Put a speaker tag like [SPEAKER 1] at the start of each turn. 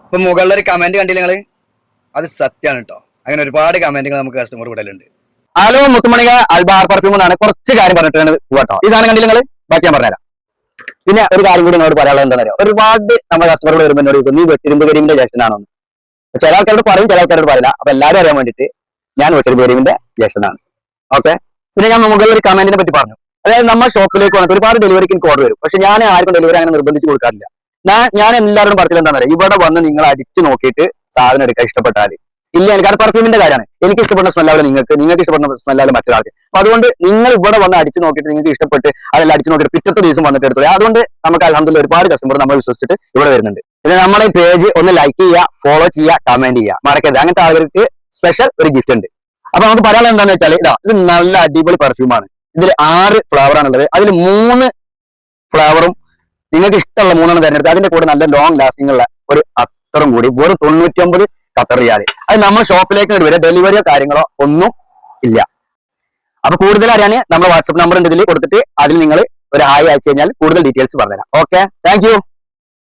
[SPEAKER 1] ഇപ്പൊ മുകളിലൊരു കമന്റ് കണ്ടില്ല നിങ്ങള്, അത് സത്യമാണ് കേട്ടോ. അങ്ങനെ ഒരുപാട് കമന്റുകൾ നമുക്ക് കസ്റ്റമർ വിടലുണ്ട്. ഹലോ മുത്തുമണിക അൽബാർ പെർഫ്യൂം എന്നാണ് കുറച്ച് കാര്യം പറഞ്ഞിട്ടാണ് കേട്ടോ. ഈ സാധനം കണ്ടില്ല നിങ്ങള്, ബാക്കി ഞാൻ പറഞ്ഞുതരാം. പിന്നെ ഒരു കാര്യം കൂടി എന്നോട് പറയാനുള്ളത് എന്താ പറയുക, ഒരുപാട് നമ്മുടെ കസ്റ്റമറോട് വരുമ്പോൾ എന്നോട് ചോദിക്കും നീ വെട്ടിരുമ്പ് കരീമിന്റെ ജ്യേഷ്ഠനാണോ. ചില ആൾക്കാരോട് പറയും, ചില ആൾക്കാരോട് പറയില്ല. അപ്പൊ എല്ലാവരും അറിയാൻ വേണ്ടിയിട്ട് ഞാൻ വെട്ടിരുമ്പ് കരീമിന്റെ ജ്യേഷ്ഠനാണ്. ഓക്കെ. പിന്നെ ഞാൻ മുകളിൽ ഒരു കമന്റിനെ പറ്റി പറഞ്ഞു. അതായത് നമ്മുടെ ഷോപ്പിലേക്ക് വന്നിട്ട് ഒരുപാട് ഡെലിവറിക്ക് എനിക്ക് ഓർഡർ വരും. പക്ഷെ ഞാൻ ആർക്കും ഡെലിവറി അങ്ങനെ നിർബന്ധിച്ച് കൊടുക്കാറില്ല. ഞാൻ എല്ലാവരോടും പറഞ്ഞില്ല എന്താ പറയുക, ഇവിടെ വന്ന് നിങ്ങൾ അടിച്ചു നോക്കിയിട്ട് സാധനം എടുക്കാൻ ഇഷ്ടപ്പെട്ടാൽ ഇല്ല. എനിക്ക് പെർഫ്യൂമിന്റെ കാര്യമാണ്. എനിക്ക് ഇഷ്ടപ്പെടുന്ന സ്മെല്ലാവില്ല നിങ്ങൾക്ക് ഇഷ്ടപ്പെടുന്ന സ്മെല്ലാവില്ല മറ്റൊരാൾക്ക്. അപ്പൊ അതുകൊണ്ട് നിങ്ങൾ ഇവിടെ വന്ന് അടിച്ചു നോക്കിയിട്ട് നിങ്ങൾക്ക് ഇഷ്ടപ്പെട്ട് അതെല്ലാം അടിച്ചു നോക്കിയിട്ട് പിറ്റത്തെ ദിവസം വന്നിട്ട് എടുത്തോളൂ. അതുകൊണ്ട് നമുക്ക് അൽഹംദുലില്ലാഹ് ഒരുപാട് കസ്റ്റമർ നമ്മൾ വിശ്വസിച്ചിട്ട് ഇവിടെ വരുന്നുണ്ട്. പിന്നെ നമ്മളെ പേജ് ഒന്ന് ലൈക്ക് ചെയ്യുക, ഫോളോ ചെയ്യുക, കമന്റ് ചെയ്യുക മറക്കരുത്. അങ്ങനത്തെ ആളുകൾക്ക് സ്പെഷ്യൽ ഒരു ഗിഫ്റ്റ് ഉണ്ട്. അപ്പൊ നമുക്ക് പറയാനുള്ളത് എന്താണെന്ന് വെച്ചാൽ ഇത് നല്ല അടിപൊളി പെർഫ്യൂമാണ്. ഇതിൽ 6 ഫ്ലേവറാണുള്ളത്. അതിൽ 3 ഫ്ലേവറും നിങ്ങൾക്ക് ഇഷ്ടമുള്ള 3 തിരഞ്ഞെടുത്ത് അതിന്റെ കൂടെ നല്ല ലോങ് ലാസ്റ്റിംഗ് ഉള്ള ഒരു അത്തറും കൂടി വെറും 99 ഖത്തർ റിയാൽ. അത് നമ്മൾ ഷോപ്പിലേക്ക് വരിക, ഡെലിവറിയോ കാര്യങ്ങളോ ഒന്നും ഇല്ല. അപ്പൊ കൂടുതൽ അറിയാൻ നമ്മുടെ വാട്സ്ആപ്പ് നമ്പർ ഉണ്ട് ഇതിൽ കൊടുത്തിട്ട് അതിൽ നിങ്ങൾ ഒരു ഹായ് അയച്ചു കഴിഞ്ഞാൽ കൂടുതൽ ഡീറ്റെയിൽസ് പറഞ്ഞുതരാം. Okay, thank you.